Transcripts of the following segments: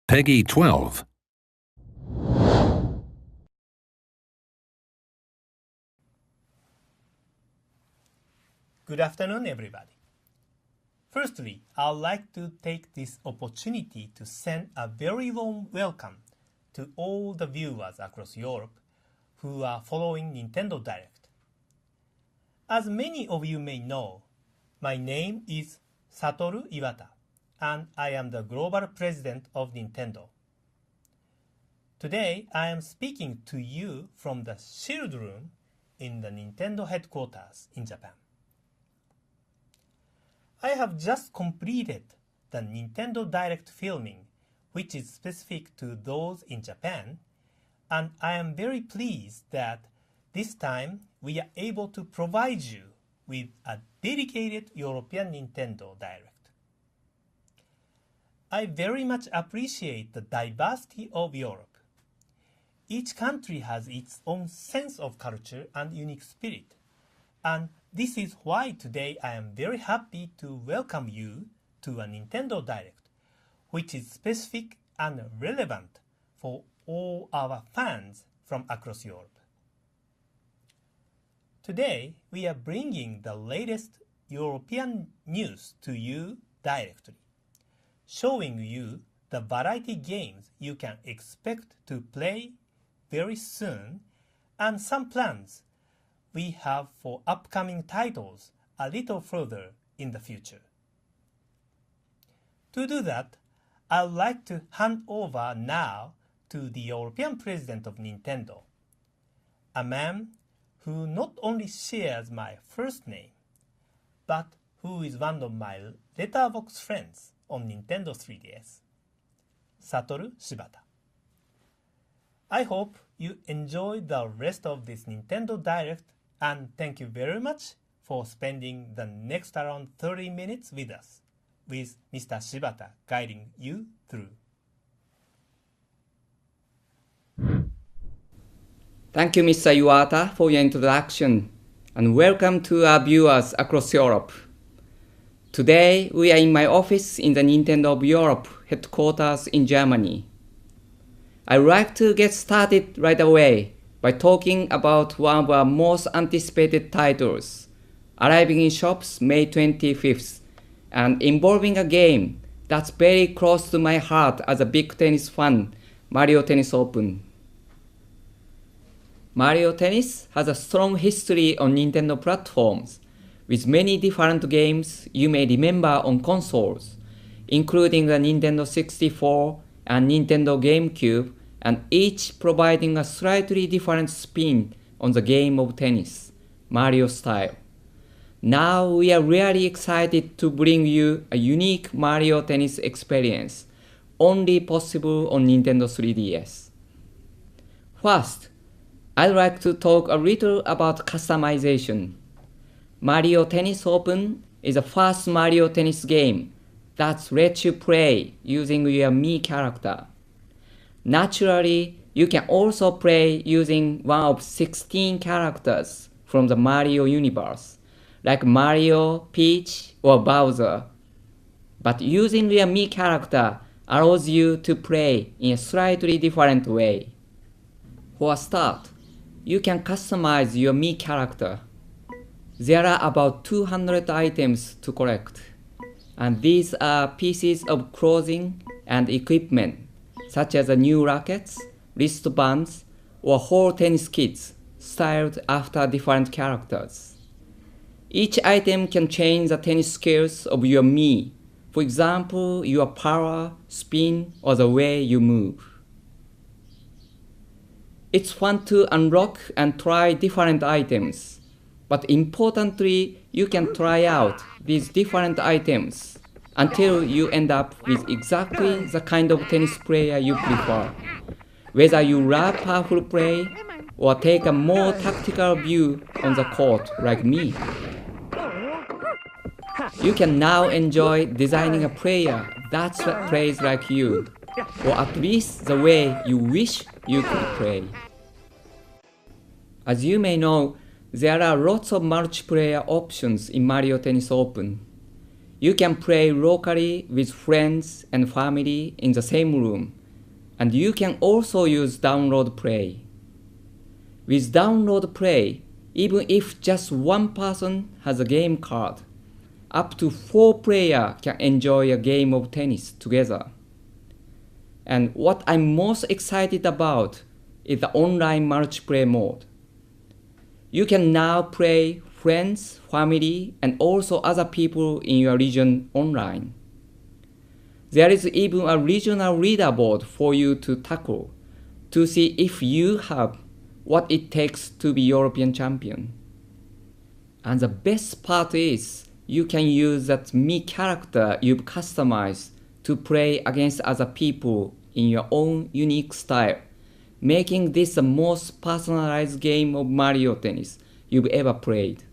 Peggy 12. Good afternoon, everybody. Firstly, I'd like to take this opportunity to send a very warm welcome to all the viewers across Europe who are following Nintendo Direct. As many of you may know, my name is Satoru Shibata, and I am the Global President of Nintendo. Today, I am speaking to you from the Shield Room in the Nintendo headquarters in Japan. I have just completed the Nintendo Direct filming, which is specific to those in Japan, and I am very pleased that this time we are able to provide you with a dedicated European Nintendo Direct. I very much appreciate the diversity of Europe. Each country has its own sense of culture and unique spirit, and this is why today I am very happy to welcome you to a Nintendo Direct, which is specific and relevant for all our fans from across Europe. Today, we are bringing the latest European news to you directly, showing you the variety games you can expect to play very soon and some plans we have for upcoming titles a little further in the future. To do that, I'd like to hand over now to the European President of Nintendo, a man who not only shares my first name, but who is one of my letterbox friends on Nintendo 3DS, Satoru Shibata. I hope you enjoy the rest of this Nintendo Direct, and thank you very much for spending the next around 30 minutes with us, with Mr. Shibata guiding you through. Thank you, Mr. Iwata, for your introduction, and welcome to our viewers across Europe. Today, we are in my office in the Nintendo of Europe headquarters in Germany. I'd like to get started right away by talking about one of our most anticipated titles, arriving in shops May 25th, and involving a game that's very close to my heart as a big tennis fan, Mario Tennis Open. Mario Tennis has a strong history on Nintendo platforms, with many different games you may remember on consoles, including the Nintendo 64 and Nintendo GameCube, and each providing a slightly different spin on the game of tennis, Mario style. Now we are really excited to bring you a unique Mario Tennis experience, only possible on Nintendo 3DS. First, I'd like to talk a little about customization. Mario Tennis Open is the first Mario Tennis game that lets you play using your Mii character. Naturally, you can also play using one of 16 characters from the Mario universe, like Mario, Peach, or Bowser. But using your Mii character allows you to play in a slightly different way. For a start, you can customize your Mii character. There are about 200 items to collect, and these are pieces of clothing and equipment, such as new rackets, wristbands, or whole tennis kits styled after different characters. Each item can change the tennis skills of your Mii, for example, your power, spin, or the way you move. It's fun to unlock and try different items, but importantly, you can try out these different items until you end up with exactly the kind of tennis player you prefer, whether you love powerful play or take a more tactical view on the court like me. You can now enjoy designing a player that plays like you, or at least the way you wish you could play. As you may know, there are lots of multiplayer options in Mario Tennis Open. You can play locally with friends and family in the same room, and you can also use download play. With download play, even if just one person has a game card, up to 4 players can enjoy a game of tennis together. And what I'm most excited about is the online multiplayer mode. You can now play friends, family, and also other people in your region online. There is even a regional leaderboard for you to tackle to see if you have what it takes to be European champion. And the best part is you can use that me character you've customized to play against other people in your own unique style, making this the most personalized game of Mario Tennis you've ever played.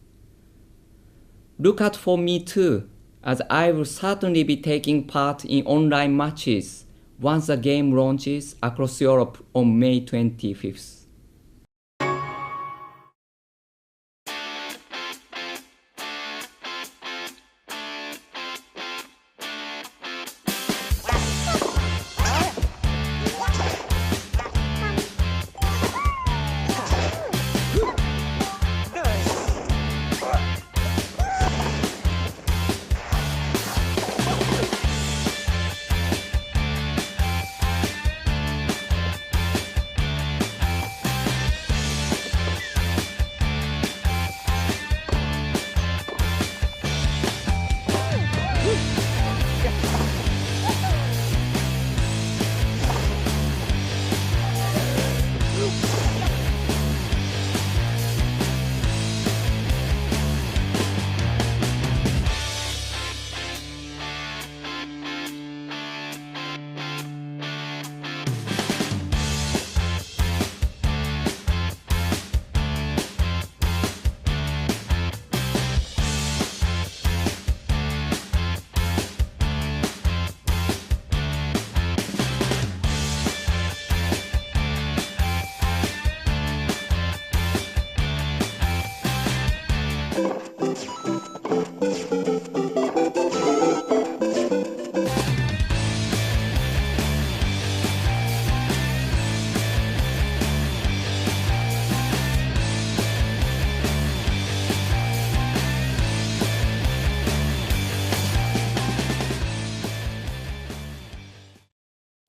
Look out for me too, as I will certainly be taking part in online matches once the game launches across Europe on May 25th.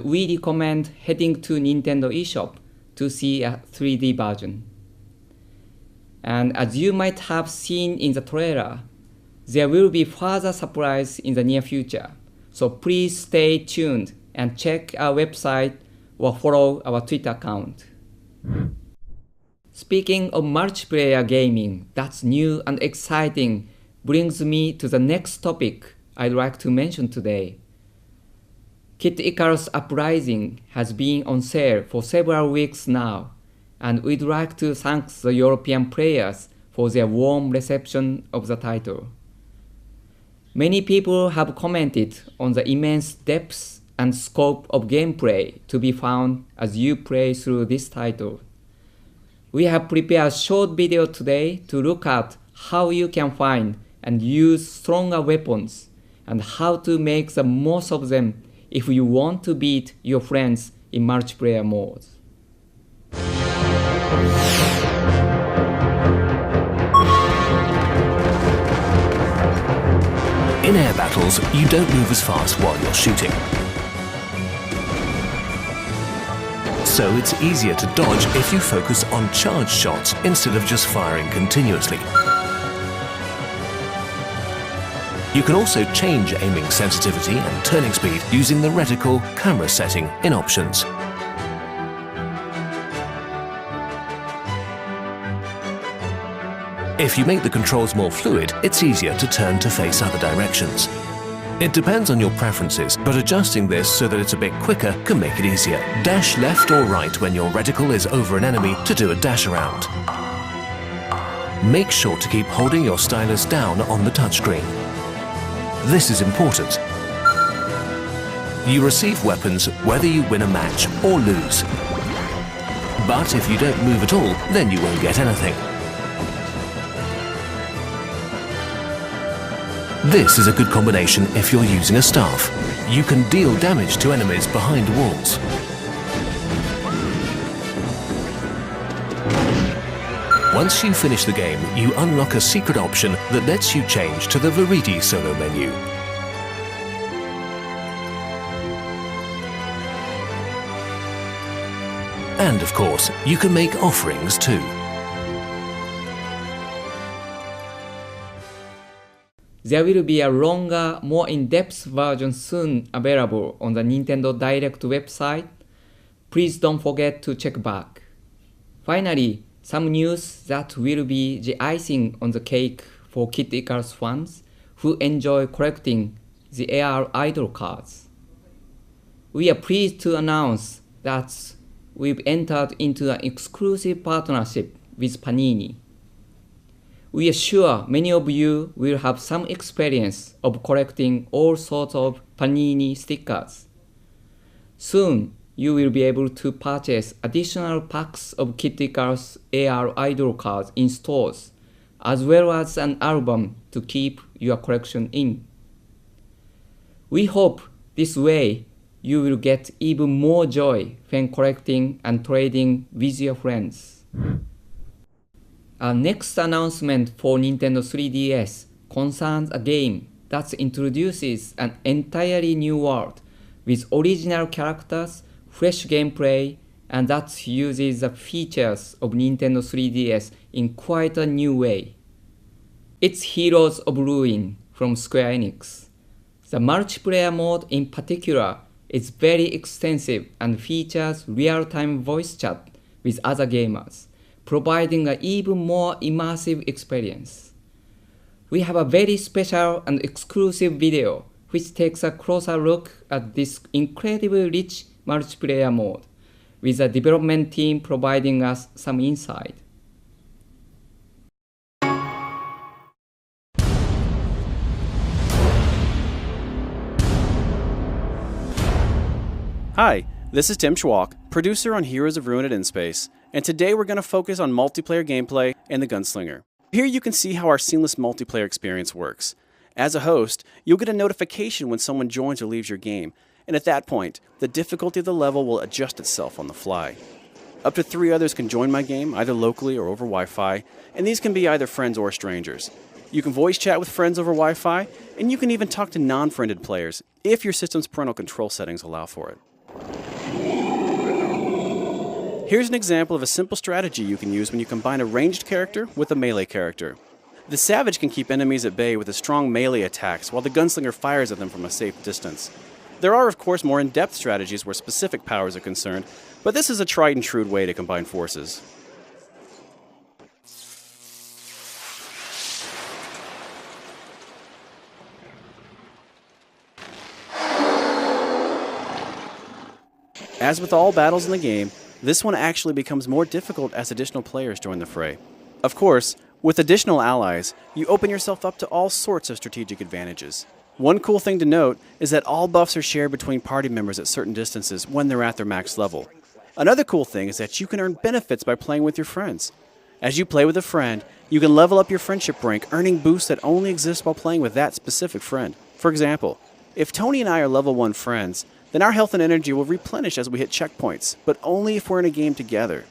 We recommend heading to Nintendo eShop to see a 3D version. And as you might have seen in the trailer, there will be further surprise in the near future. So please stay tuned and check our website or follow our Twitter account. Speaking of multiplayer gaming that's new and exciting brings me to the next topic I'd like to mention today. Kid Icarus Uprising has been on sale for several weeks now, and we'd like to thank the European players for their warm reception of the title. Many people have commented on the immense depth and scope of gameplay to be found as you play through this title. We have prepared a short video today to look at how you can find and use stronger weapons and how to make the most of them if you want to beat your friends in multiplayer modes. In air battles, you don't move as fast while you're shooting. So it's easier to dodge if you focus on charge shots instead of just firing continuously. You can also change aiming sensitivity and turning speed using the reticle camera setting in options. If you make the controls more fluid, it's easier to turn to face other directions. It depends on your preferences, but adjusting this so that it's a bit quicker can make it easier. Dash left or right when your reticle is over an enemy to do a dash around. Make sure to keep holding your stylus down on the touchscreen. This is important. You receive weapons whether you win a match or lose. But if you don't move at all, then you won't get anything. This is a good combination if you're using a staff. You can deal damage to enemies behind walls. Once you finish the game, you unlock a secret option that lets you change to the Veriti solo menu. And of course, you can make offerings too. There will be a longer, more in-depth version soon available on the Nintendo Direct website. Please don't forget to check back. Finally, some news that will be the icing on the cake for Kid Icarus fans who enjoy collecting the AR idol cards. We are pleased to announce that we've entered into an exclusive partnership with Panini. We are sure many of you will have some experience of collecting all sorts of Panini stickers. Soon, you will be able to purchase additional packs of Kid Icarus AR idol cards in stores, as well as an album to keep your collection in. We hope this way you will get even more joy when collecting and trading with your friends. Our next announcement for Nintendo 3DS concerns a game that introduces an entirely new world with original characters, fresh gameplay, and that uses the features of Nintendo 3DS in quite a new way. It's Heroes of Ruin from Square Enix. The multiplayer mode in particular is very extensive and features real-time voice chat with other gamers, providing an even more immersive experience. We have a very special and exclusive video which takes a closer look at this incredibly rich multiplayer mode, with the development team providing us some insight. Hi, this is Tim Schwalk, producer on Heroes of Ruin at InSpace, and today we're going to focus on multiplayer gameplay and the Gunslinger. Here you can see how our seamless multiplayer experience works. As a host, you'll get a notification when someone joins or leaves your game, and at that point, the difficulty of the level will adjust itself on the fly. Up to 3 others can join my game, either locally or over Wi-Fi, and these can be either friends or strangers. You can voice chat with friends over Wi-Fi, and you can even talk to non-friended players if your system's parental control settings allow for it. Here's an example of a simple strategy you can use when you combine a ranged character with a melee character. The Savage can keep enemies at bay with a strong melee attacks, while the Gunslinger fires at them from a safe distance. There are, of course, more in-depth strategies where specific powers are concerned, but this is a tried and true way to combine forces. As with all battles in the game, this one actually becomes more difficult as additional players join the fray. Of course, with additional allies, you open yourself up to all sorts of strategic advantages. One cool thing to note is that all buffs are shared between party members at certain distances when they're at their max level. Another cool thing is that you can earn benefits by playing with your friends. As you play with a friend, you can level up your friendship rank, earning boosts that only exist while playing with that specific friend. For example, if Tony and I are level 1 friends, then our health and energy will replenish as we hit checkpoints, but only if we're in a game together.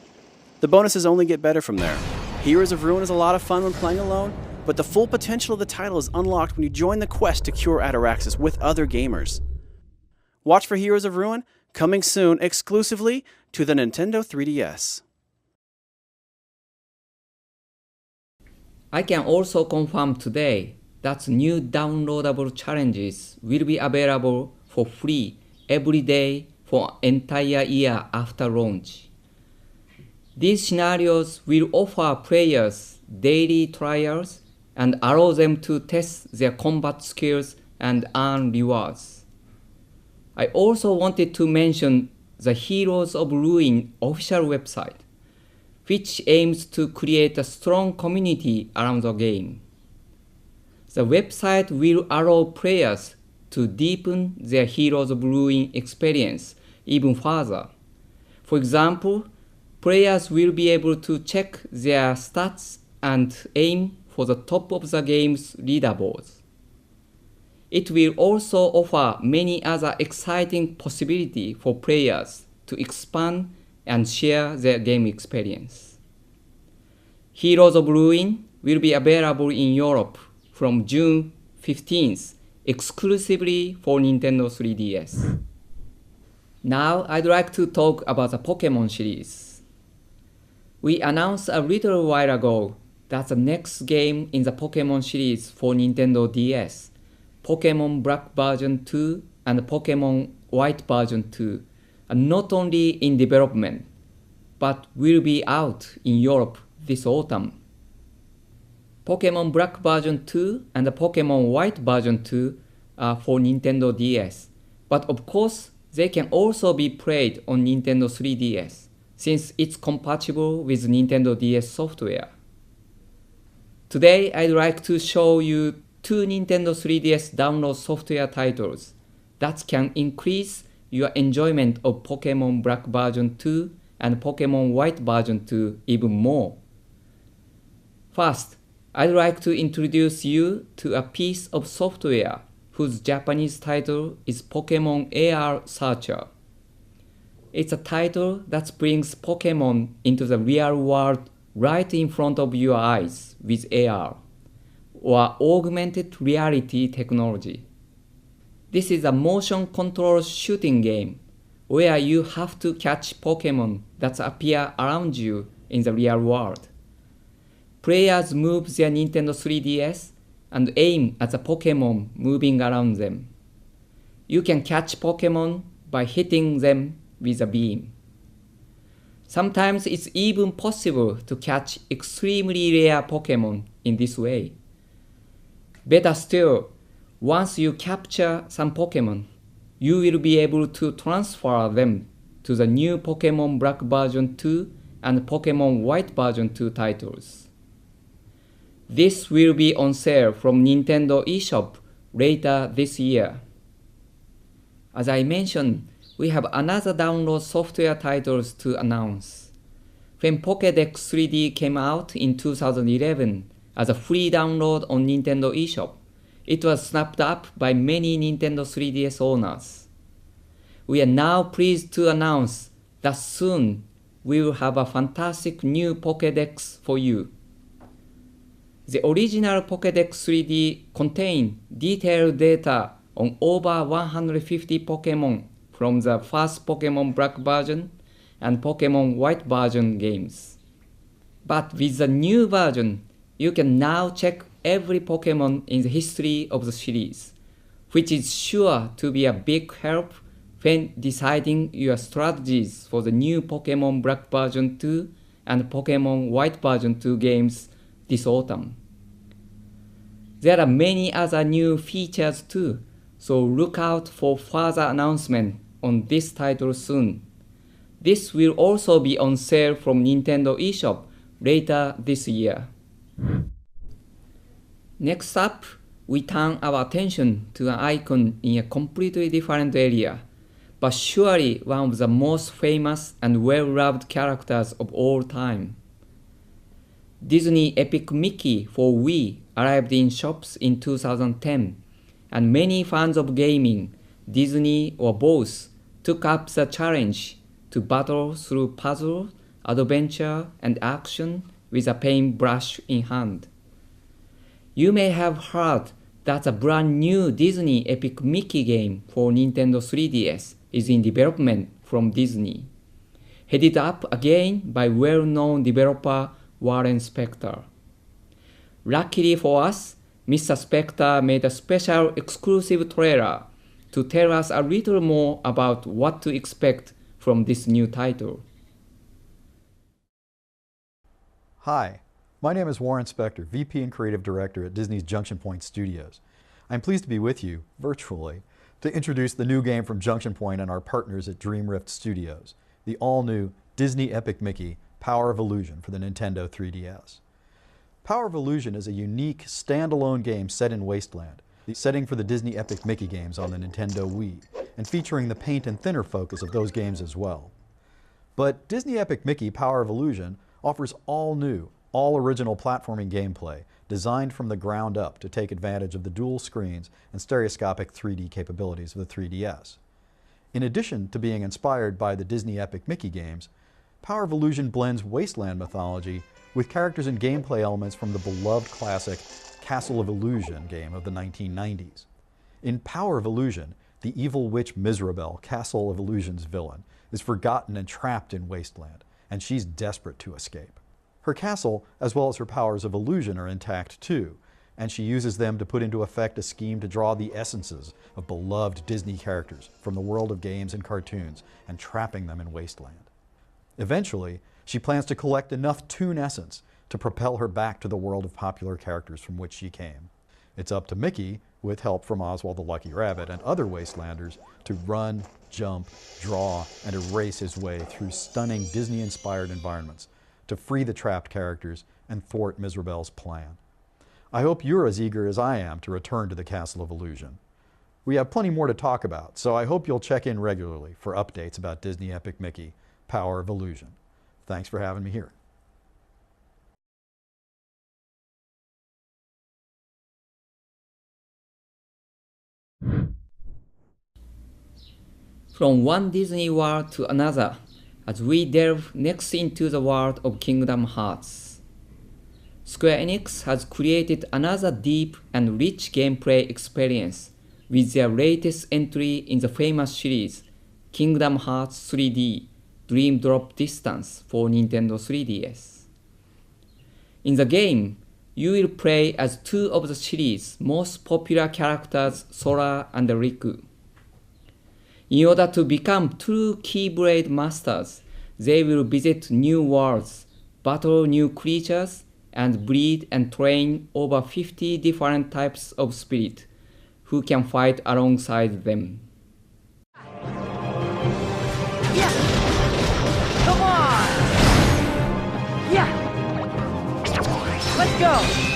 The bonuses only get better from there. Heroes of Ruin is a lot of fun when playing alone, but the full potential of the title is unlocked when you join the quest to cure Ataraxis with other gamers. Watch for Heroes of Ruin, coming soon exclusively to the Nintendo 3DS. I can also confirm today that new downloadable challenges will be available for free every day for an entire year after launch. These scenarios will offer players daily trials and allow them to test their combat skills and earn rewards. I also wanted to mention the Heroes of Ruin official website, which aims to create a strong community around the game. The website will allow players to deepen their Heroes of Ruin experience even further. For example, players will be able to check their stats and aim for the top of the game's leaderboards. It will also offer many other exciting possibilities for players to expand and share their game experience. Heroes of Ruin will be available in Europe from June 15th, exclusively for Nintendo 3DS. Now I'd like to talk about the Pokemon series. We announced a little while ago that the next game in the Pokemon series for Nintendo DS, Pokemon Black version 2 and Pokemon White version 2, are not only in development, but will be out in Europe this autumn. Pokemon Black version 2 and Pokemon White version 2 are for Nintendo DS, but of course they can also be played on Nintendo 3DS, since it's compatible with Nintendo DS software. Today I'd like to show you two Nintendo 3DS download software titles that can increase your enjoyment of Pokemon Black version 2 and Pokemon White version 2 even more. First, I'd like to introduce you to a piece of software whose Japanese title is Pokemon AR Searcher. It's a title that brings Pokemon into the real world right in front of your eyes with AR, or augmented reality technology. This is a motion control shooting game where you have to catch Pokemon that appear around you in the real world. Players move their Nintendo 3DS and aim at the Pokemon moving around them. You can catch Pokemon by hitting them with a beam. Sometimes it's even possible to catch extremely rare Pokemon in this way. Better still, once you capture some Pokemon, you will be able to transfer them to the new Pokemon Black version 2 and Pokemon White version 2 titles. This will be on sale from Nintendo eShop later this year. As I mentioned, we have another download software titles to announce. When Pokdex 3D came out in 2011 as a free download on Nintendo eShop, it was snapped up by many Nintendo 3DS owners. We are now pleased to announce that soon we will have a fantastic new Pokédex for you. The original Pokédex 3D contained detailed data on over 150 Pokémon from the first Pokemon Black version and Pokemon White version games. But with the new version, you can now check every Pokemon in the history of the series, which is sure to be a big help when deciding your strategies for the new Pokemon Black version 2 and Pokemon White version 2 games this autumn. There are many other new features too, so look out for further announcement on this title soon. This will also be on sale from Nintendo eShop later this year. Next up, we turn our attention to an icon in a completely different area, but surely one of the most famous and well-loved characters of all time. Disney Epic Mickey for Wii arrived in shops in 2010, and many fans of gaming, Disney or both, took up the challenge to battle through puzzle, adventure, and action with a paintbrush in hand. You may have heard that a brand new Disney Epic Mickey game for Nintendo 3DS is in development from Disney, headed up again by well-known developer Warren Spector. Luckily for us, Mr. Spector made a special exclusive trailer to tell us a little more about what to expect from this new title. Hi, my name is Warren Spector, VP and Creative Director at Disney's Junction Point Studios. I'm pleased to be with you, virtually, to introduce the new game from Junction Point and our partners at Dream Rift Studios, the all-new Disney Epic Mickey Power of Illusion for the Nintendo 3DS. Power of Illusion is a unique, standalone game set in Wasteland, the setting for the Disney Epic Mickey games on the Nintendo Wii, and featuring the paint and thinner focus of those games as well. But Disney Epic Mickey Power of Illusion offers all new, all original platforming gameplay designed from the ground up to take advantage of the dual screens and stereoscopic 3D capabilities of the 3DS. In addition to being inspired by the Disney Epic Mickey games, Power of Illusion blends Wasteland mythology with characters and gameplay elements from the beloved classic Castle of Illusion game of the 1990s. In Power of Illusion, the evil witch Miserabelle, Castle of Illusion's villain, is forgotten and trapped in Wasteland, and she's desperate to escape. Her castle, as well as her powers of illusion, are intact too, and she uses them to put into effect a scheme to draw the essences of beloved Disney characters from the world of games and cartoons and trapping them in Wasteland. Eventually, she plans to collect enough Toon essence to propel her back to the world of popular characters from which she came. It's up to Mickey, with help from Oswald the Lucky Rabbit and other Wastelanders, to run, jump, draw, and erase his way through stunning Disney-inspired environments to free the trapped characters and thwart Miserabelle's plan. I hope you're as eager as I am to return to the Castle of Illusion. We have plenty more to talk about, so I hope you'll check in regularly for updates about Disney Epic Mickey, Power of Illusion. Thanks for having me here. From one Disney world to another, as we delve next into the world of Kingdom Hearts. Square Enix has created another deep and rich gameplay experience with their latest entry in the famous series, Kingdom Hearts 3D Dream Drop Distance for Nintendo 3DS. In the game, you will play as two of the series' most popular characters, Sora and Riku. In order to become true Keyblade masters, they will visit new worlds, battle new creatures, and breed and train over 50 different types of spirit, who can fight alongside them. Yeah! Come on! Yeah! Let's go!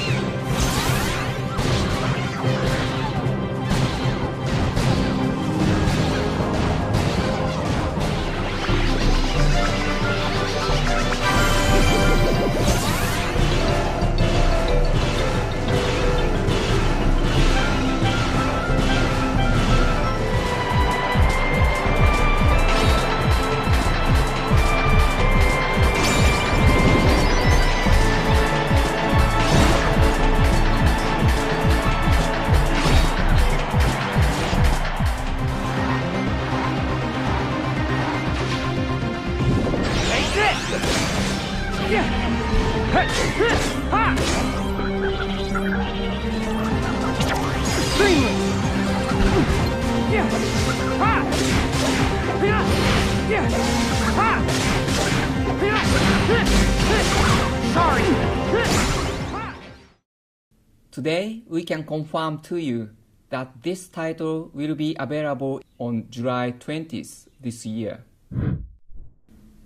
Today, we can confirm to you that this title will be available on July 20th this year.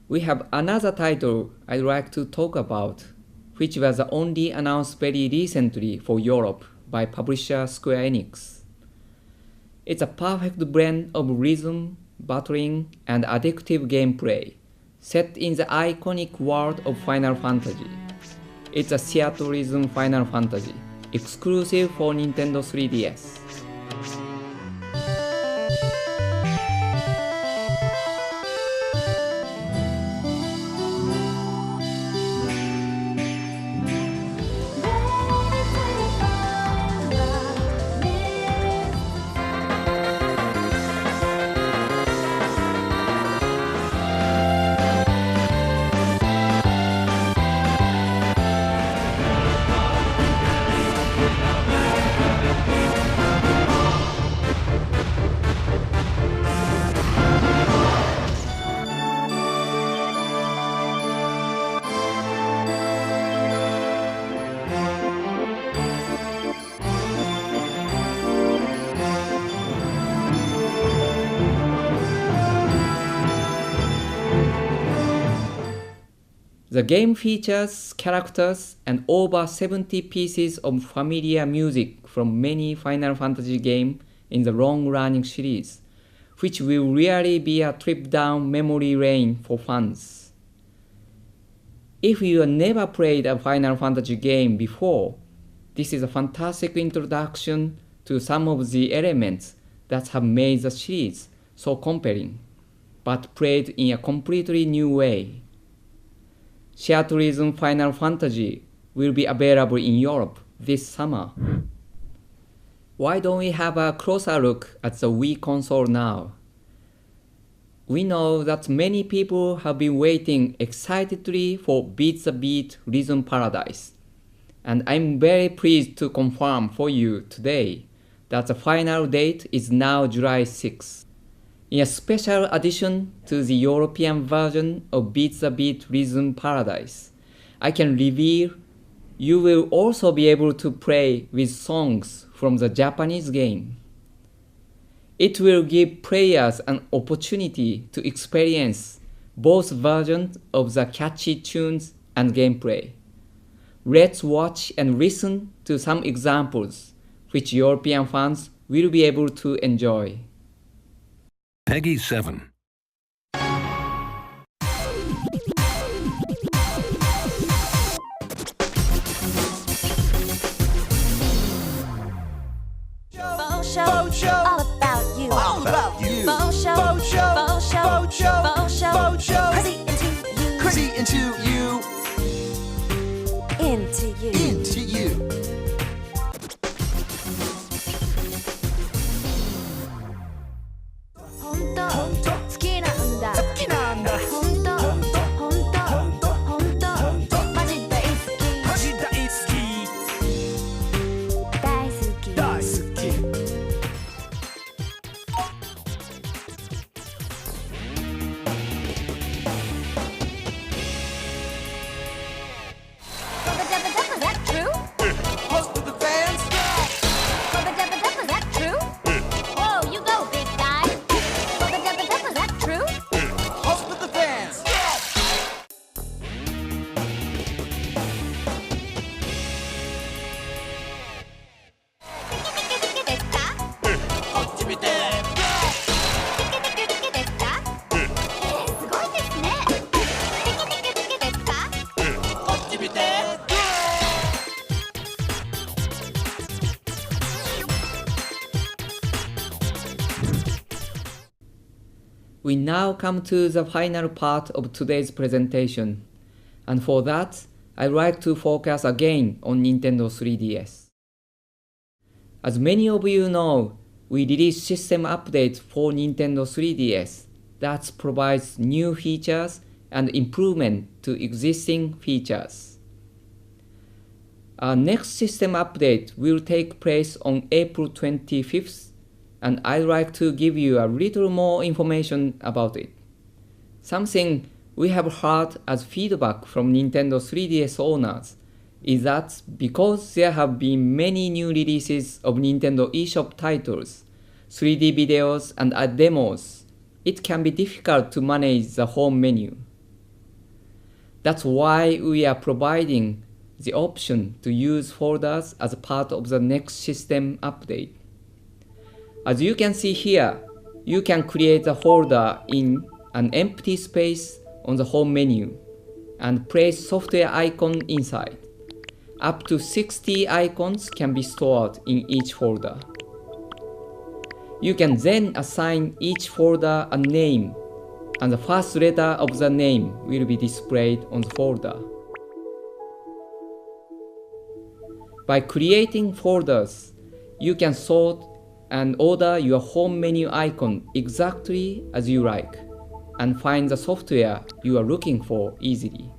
We have another title I'd like to talk about, which was only announced very recently for Europe by publisher Square Enix. It's a perfect blend of rhythm, battling, and addictive gameplay, set in the iconic world of Final Fantasy. It's a theatrhythm Final Fantasy, exclusive for Nintendo 3DS. The game features characters and over 70 pieces of familiar music from many Final Fantasy games in the long-running series, which will really be a trip down memory lane for fans. If you have never played a Final Fantasy game before, this is a fantastic introduction to some of the elements that have made the series so compelling, but played in a completely new way. Shared Reason Final Fantasy will be available in Europe this summer. Why don't we have a closer look at the Wii console now? We know that many people have been waiting excitedly for Beat the Beat Rhythm Paradise. And I'm very pleased to confirm for you today that the final date is now July 6. In a special addition to the European version of Beat the Beat Rhythm Paradise, I can reveal you will also be able to play with songs from the Japanese game. It will give players an opportunity to experience both versions of the catchy tunes and gameplay. Let's watch and listen to some examples which European fans will be able to enjoy. Peggy 7. Faux show, all about you. All about you. Faux show, Faux show, faux show, faux show, faux show, faux show. crazy into you, Into you. into you. Into you. 혼또 혼또好きなんだ好きなんだ혼또 혼또 혼또マジ大好きマジ大好き大好き大好きBubba dabba dabba, that true? Host with the fans. Bubba dabba dabba, that true? Whoa, you go, big guy. Bubba dabba dabba, that true? Host with the fans. Tiki desu ka? こっち見て Tiki desu ka? すごいですね。Tiki desuか? こっち見て We now come to the final part of today's presentation, and for that, I'd like to focus again on Nintendo 3DS. As many of you know, we released system update for Nintendo 3DS that provides new features and improvement to existing features. Our next system update will take place on April 25th, and I'd like to give you a little more information about it. Something we have heard as feedback from Nintendo 3DS owners is that because there have been many new releases of Nintendo eShop titles, 3D videos and demos, it can be difficult to manage the home menu. That's why we are providing the option to use folders as part of the next system update. As you can see here, you can create a folder in an empty space on the home menu and place software icon inside. Up to 60 icons can be stored in each folder. You can then assign each folder a name, and the first letter of the name will be displayed on the folder. By creating folders, you can sort and order your home menu icon exactly as you like, and find the software you are looking for easily.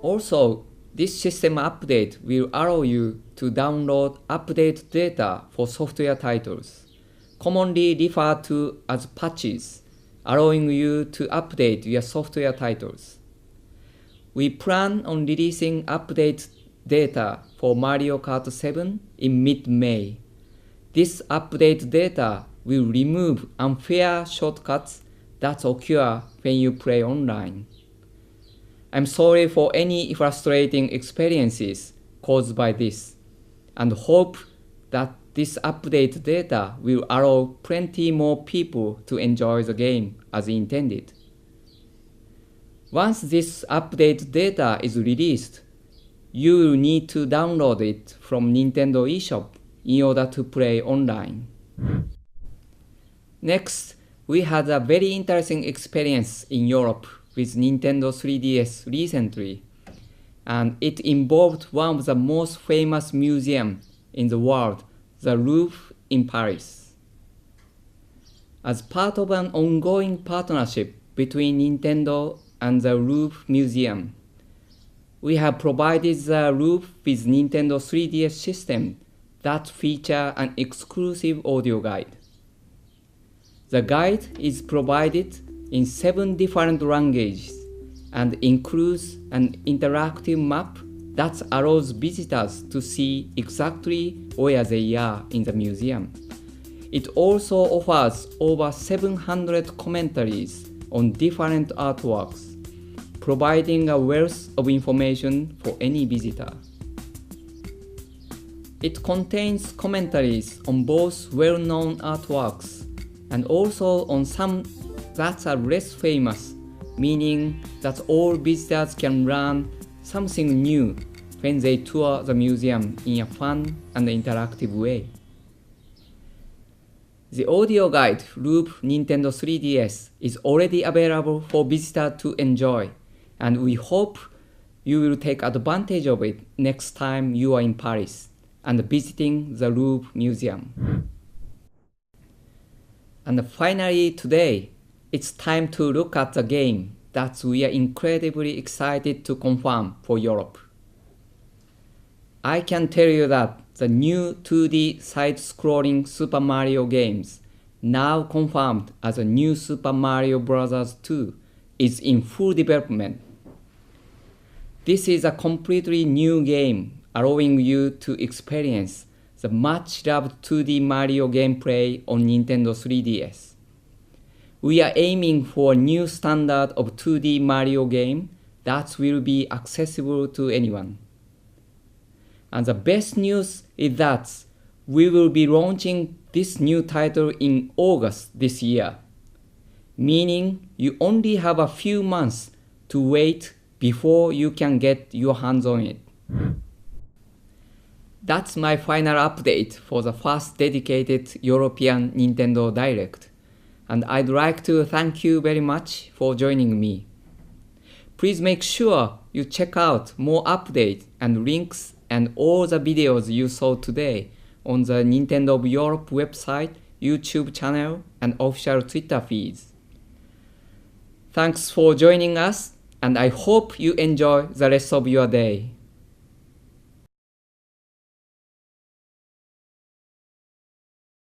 Also, this system update will allow you to download update data for software titles, commonly referred to as patches, allowing you to update your software titles. We plan on releasing update data for Mario Kart 7 in mid-May. This update data will remove unfair shortcuts that occur when you play online. I'm sorry for any frustrating experiences caused by this, and hope that this update data will allow plenty more people to enjoy the game as intended. Once this update data is released, you will need to download it from Nintendo eShop in order to play online. Next, we had a very interesting experience in Europe with Nintendo 3DS recently, and it involved one of the most famous museums in the world, the Louvre in Paris. As part of an ongoing partnership between Nintendo and the Louvre Museum, we have provided the Louvre with Nintendo 3DS system that feature an exclusive audio guide. The guide is provided in 7 different languages and includes an interactive map that allows visitors to see exactly where they are in the museum. It also offers over 700 commentaries on different artworks, providing a wealth of information for any visitor. It contains commentaries on both well-known artworks and also on some that are less famous, meaning that all visitors can learn something new when they tour the museum in a fun and interactive way. The audio guide Louvre Nintendo 3DS is already available for visitors to enjoy, and we hope you will take advantage of it next time you are in Paris and visiting the Louvre Museum. And finally today, it's time to look at the game that we are incredibly excited to confirm for Europe. I can tell you that the new 2D side-scrolling Super Mario games, now confirmed as a new Super Mario Bros. 2, is in full development. This is a completely new game, allowing you to experience the much-loved 2D Mario gameplay on Nintendo 3DS. We are aiming for a new standard of 2D Mario game that will be accessible to anyone. And the best news is that we will be launching this new title in August this year, meaning you only have a few months to wait before you can get your hands on it. That's my final update for the first dedicated European Nintendo Direct, and I'd like to thank you very much for joining me. Please make sure you check out more updates and links and all the videos you saw today on the Nintendo of Europe website, YouTube channel, and official Twitter feeds. Thanks for joining us, and I hope you enjoy the rest of your day.